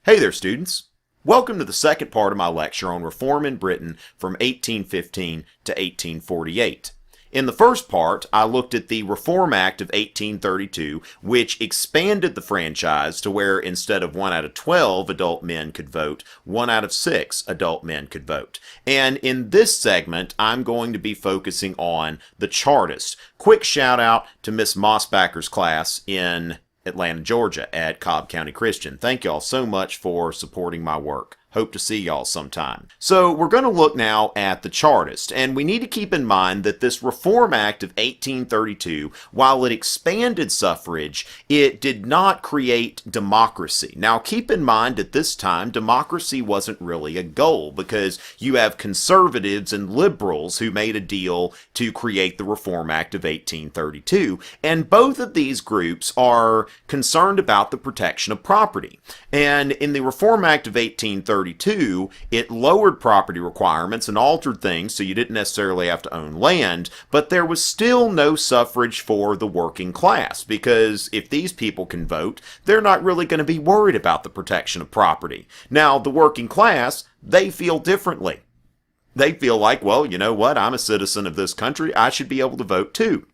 Hey there, students. Welcome to the second part of my lecture on reform in Britain from 1815 to 1848. In the first part, I looked at the Reform Act of 1832, which expanded the franchise to where instead of 1 out of 12 adult men could vote, 1 out of 6 adult men could vote. And in this segment, I'm going to be focusing on the Chartist. Quick shout out to Miss Mossbacker's class in Atlanta, Georgia at Cobb County Christian. Thank y'all so much for supporting my work. Hope to see y'all sometime. So we're going to look now at the Chartist, and we need to keep in mind that this Reform Act of 1832, while it expanded suffrage, it did not create democracy. Now keep in mind at this time, democracy wasn't really a goal because you have conservatives and liberals who made a deal to create the Reform Act of 1832, and both of these groups are concerned about the protection of property. And in the Reform Act of 1832, it lowered property requirements and altered things so you didn't necessarily have to own land, but there was still no suffrage for the working class because if these people can vote, they're not really going to be worried about the protection of property. Now, the working class, they feel differently. They feel like, well, you know what, I'm a citizen of this country, I should be able to vote too.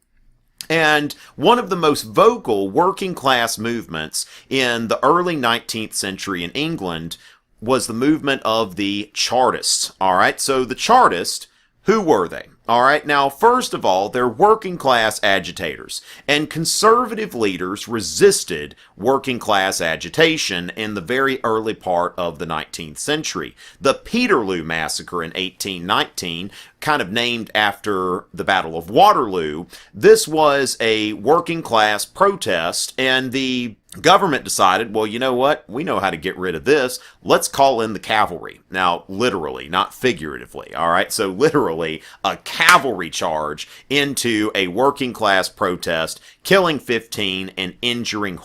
And one of the most vocal working class movements in the early 19th century in England was the movement of the Chartists. All right, so the Chartists, who were they? All right, now, first of all, they're working class agitators, and conservative leaders resisted working class agitation in the very early part of the 19th century. The Peterloo Massacre in 1819, kind of named after the Battle of Waterloo, this was a working class protest, and the government decided, well, you know what? We know how to get rid of this. Let's call in the cavalry. Now, literally, not figuratively, all right? So literally, a cavalry charge into a working class protest, killing 15 and injuring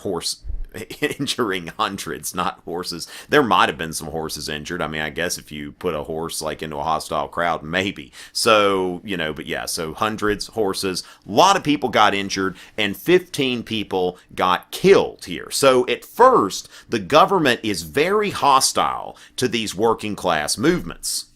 hundreds, not horses. There might have been some horses injured. I mean, I guess if you put a horse like into a hostile crowd, maybe. So, you know, but yeah, so hundreds, horses, a lot of people got injured and 15 people got killed here. So at first, the government is very hostile to these working class movements.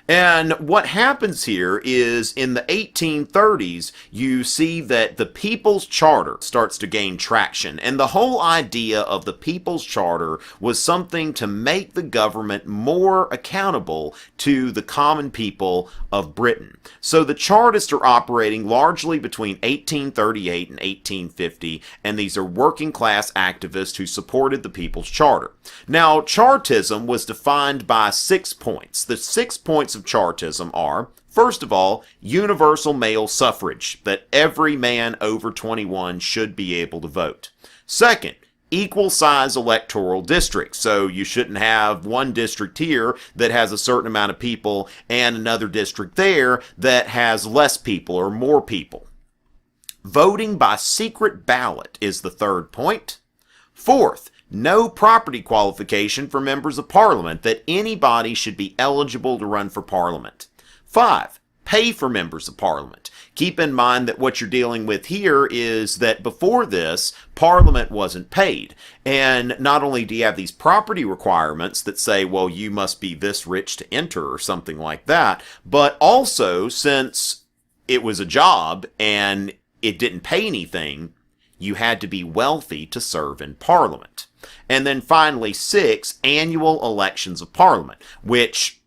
And what happens here is in the 1830s, you see that the People's Charter starts to gain traction. And the whole idea of the People's Charter was something to make the government more accountable to the common people of Britain. So the Chartists are operating largely between 1838 and 1850, and these are working class activists who supported the People's Charter. Now, Chartism was defined by 6 points. The 6 points of Chartism are, first of all, universal male suffrage, that every man over 21 should be able to vote. Second, equal size electoral districts, so you shouldn't have one district here that has a certain amount of people and another district there that has less people or more people. Voting by secret ballot is the third point. Fourth, no property qualification for members of Parliament, that anybody should be eligible to run for Parliament. 5. Pay for members of Parliament. Keep in mind that what you're dealing with here is that before this, Parliament wasn't paid. And not only do you have these property requirements that say, well, you must be this rich to enter or something like that, but also since it was a job and it didn't pay anything, you had to be wealthy to serve in Parliament. And then finally, 6, annual elections of Parliament, which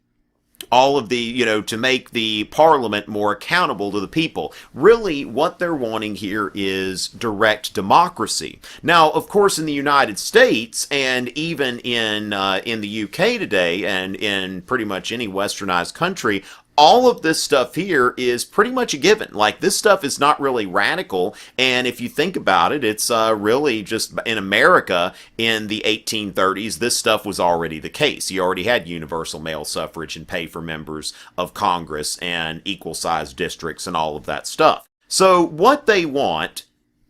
all of the, to make the Parliament more accountable to the people. Really, what they're wanting here is direct democracy. Now, of course, in the United States, and even in the UK today, and in pretty much any westernized country, all of this stuff here is pretty much a given. Like, this stuff is not really radical, and if you think about it, it's really just in America in the 1830s, this stuff was already the case. You already had universal male suffrage and pay for members of Congress and equal-sized districts and all of that stuff. So what they want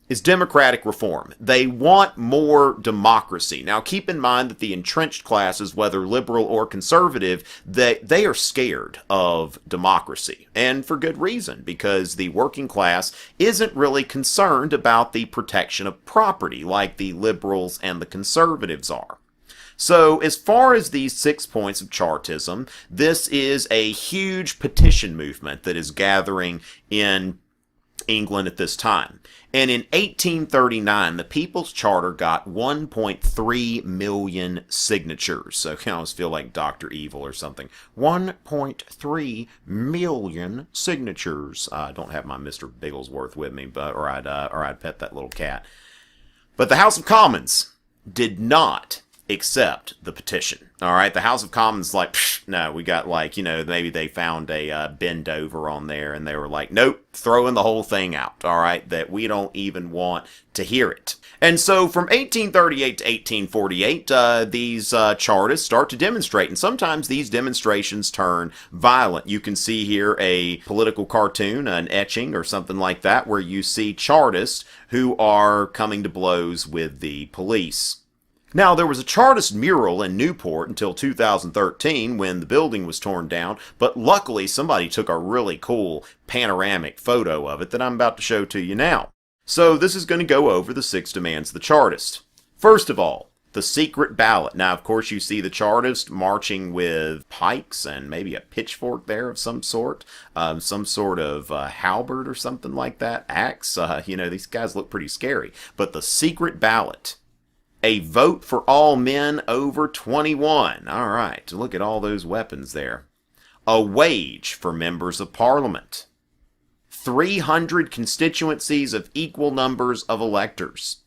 is democratic reform. They want more democracy. Now, keep in mind that the entrenched classes, whether liberal or conservative, they are scared of democracy. And for good reason, because the working class isn't really concerned about the protection of property like the liberals and the conservatives are. So, as far as these 6 points of Chartism, this is a huge petition movement that is gathering in England at this time. And in 1839, the People's Charter got 1.3 million signatures. So I always feel like Dr. Evil or something. 1.3 million signatures. I don't have my Mr. Bigglesworth with me, or I'd pet that little cat. But the House of Commons did not accept the petition. All right, the House of Commons like, no, we got like, maybe they found a bend over on there and they were like, nope, throwing the whole thing out. All right, that we don't even want to hear it. And so from 1838 to 1848, these Chartists start to demonstrate, and sometimes these demonstrations turn violent. You can see here a political cartoon, an etching or something like that, where you see Chartists who are coming to blows with the police. Now, there was a Chartist mural in Newport until 2013 when the building was torn down, but luckily somebody took a really cool panoramic photo of it that I'm about to show to you now. So this is going to go over the 6 demands of the Chartist. First of all, the secret ballot. Now, of course, you see the Chartist marching with pikes and maybe a pitchfork there of some sort of halberd or something like that, axe. These guys look pretty scary. But the secret ballot. A vote for all men over 21. All right, look at all those weapons there. A wage for members of Parliament. 300 constituencies of equal numbers of electors.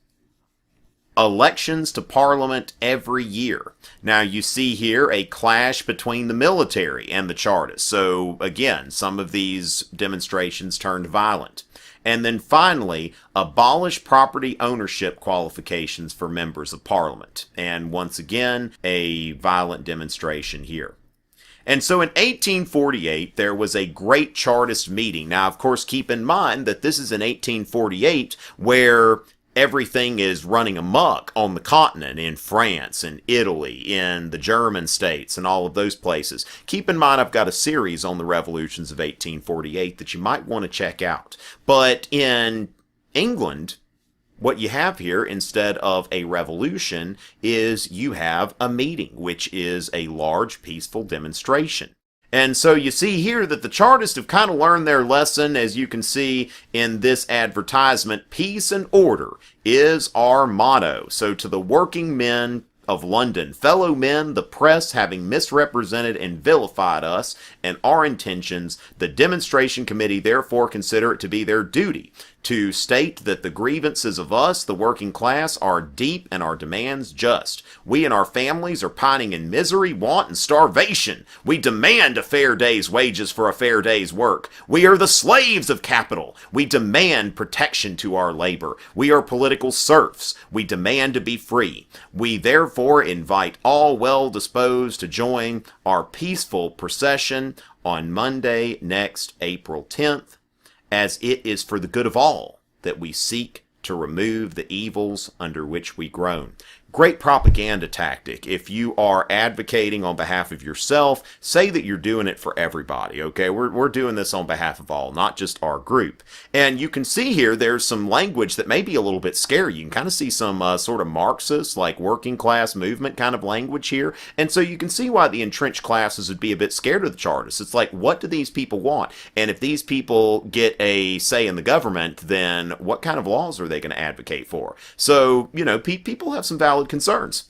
Elections to Parliament every year. Now you see here a clash between the military and the Chartists. So again, some of these demonstrations turned violent. And then finally, abolish property ownership qualifications for members of Parliament. And once again, a violent demonstration here. And so in 1848, there was a great Chartist meeting. Now, of course, keep in mind that this is in 1848 where everything is running amok on the continent, in France, in Italy, in the German states, and all of those places. Keep in mind, I've got a series on the revolutions of 1848 that you might want to check out. But in England, what you have here, instead of a revolution, is you have a meeting, which is a large, peaceful demonstration. And so you see here that the Chartists have kind of learned their lesson, as you can see in this advertisement. Peace and order is our motto. So to the working men of London, fellow men, the press having misrepresented and vilified us and our intentions, the demonstration committee therefore consider it to be their duty to state that the grievances of us, the working class, are deep and our demands just. We and our families are pining in misery, want, and starvation. We demand a fair day's wages for a fair day's work. We are the slaves of capital. We demand protection to our labor. We are political serfs. We demand to be free. We therefore invite all well-disposed to join our peaceful procession on Monday next April 10th, as it is for the good of all that we seek to remove the evils under which we groan. Great propaganda tactic. If you are advocating on behalf of yourself, say that you're doing it for everybody, okay? We're doing this on behalf of all, not just our group. And you can see here there's some language that may be a little bit scary. You can kind of see some sort of Marxist, like working class movement kind of language here. And so you can see why the entrenched classes would be a bit scared of the Chartists. It's like, what do these people want? And if these people get a say in the government, then what kind of laws are they going to advocate for? So, people have some valid concerns.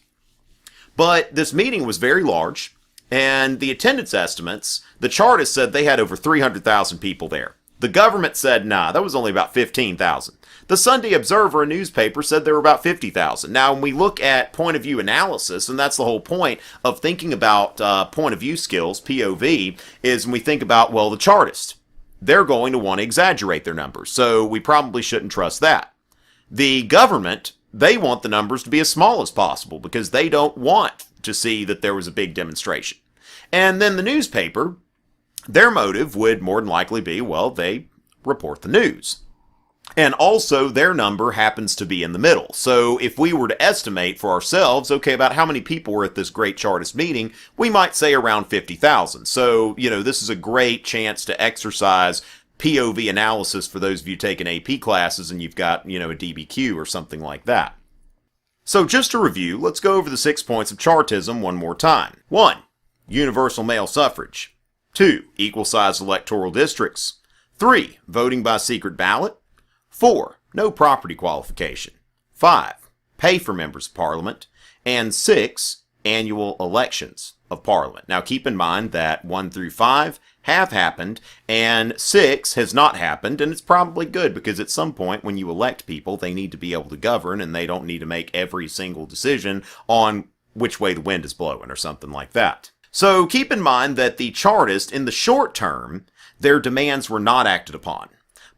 But this meeting was very large, and the attendance estimates, the Chartists said they had over 300,000 people there. The government said, nah, that was only about 15,000. The Sunday Observer, a newspaper, said there were about 50,000. Now, when we look at point of view analysis, and that's the whole point of thinking about point of view skills, POV, is when we think about, well, the Chartists, they're going to want to exaggerate their numbers, so we probably shouldn't trust that. The government, they want the numbers to be as small as possible because they don't want to see that there was a big demonstration. And then the newspaper, their motive would more than likely be, well, they report the news. And also their number happens to be in the middle. So if we were to estimate for ourselves, okay, about how many people were at this great Chartist meeting, we might say around 50,000. So, this is a great chance to exercise POV analysis for those of you taking AP classes and you've got, a DBQ or something like that. So just to review, let's go over the 6 points of Chartism one more time. 1. Universal male suffrage. 2. Equal-sized electoral districts. 3. Voting by secret ballot. 4. No property qualification. 5. Pay for members of Parliament. And 6. Annual elections of Parliament. Now keep in mind that 1 through 5 have happened, and 6 has not happened, and it's probably good because at some point when you elect people, they need to be able to govern, and they don't need to make every single decision on which way the wind is blowing or something like that. So keep in mind that the Chartists, in the short term, their demands were not acted upon.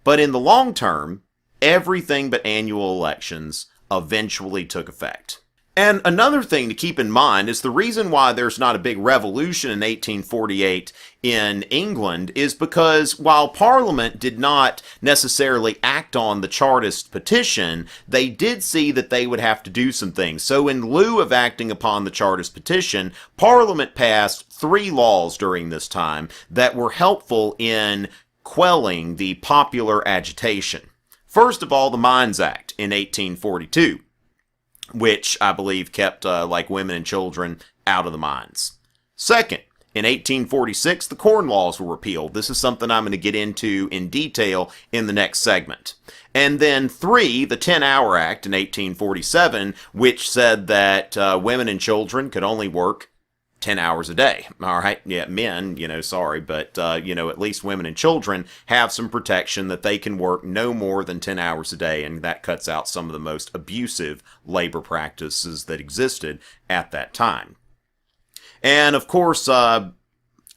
But in the long term, everything but annual elections eventually took effect. And another thing to keep in mind is the reason why there's not a big revolution in 1848 in England is because while Parliament did not necessarily act on the Chartist petition, they did see that they would have to do some things. So in lieu of acting upon the Chartist petition, Parliament passed 3 laws during this time that were helpful in quelling the popular agitation. First of all, the Mines Act in 1842. Which I believe kept like women and children out of the mines. Second, in 1846, the Corn Laws were repealed. This is something I'm going to get into in detail in the next segment. And then 3, the 10-Hour Act in 1847, which said that women and children could only work 10 hours a day. All right. Yeah, men, sorry, but, at least women and children have some protection that they can work no more than 10 hours a day. And that cuts out some of the most abusive labor practices that existed at that time. And of course,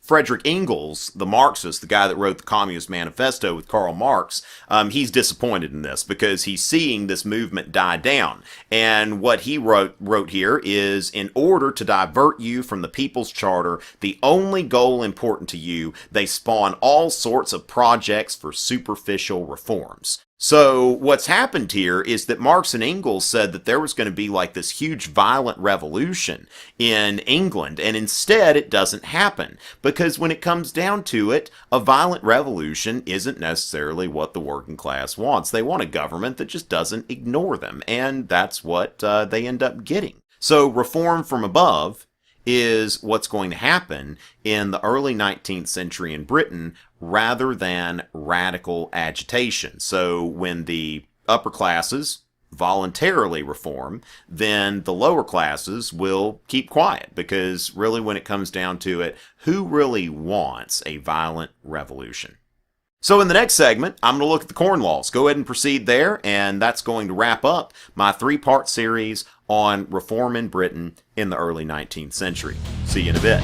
Frederick Engels, the Marxist, the guy that wrote the Communist Manifesto with Karl Marx, he's disappointed in this because he's seeing this movement die down. And what he wrote here is, in order to divert you from the People's Charter, the only goal important to you, they spawn all sorts of projects for superficial reforms. So what's happened here is that Marx and Engels said that there was going to be like this huge violent revolution in England, and instead it doesn't happen. Because when it comes down to it, a violent revolution isn't necessarily what the working class wants. They want a government that just doesn't ignore them, and that's what they end up getting. So reform from above is what's going to happen in the early 19th century in Britain rather than radical agitation. So when the upper classes voluntarily reform, then the lower classes will keep quiet because really when it comes down to it, who really wants a violent revolution? So in the next segment, I'm going to look at the Corn Laws. Go ahead and proceed there, and that's going to wrap up my 3-part series on reform in Britain in the early 19th century. See you in a bit.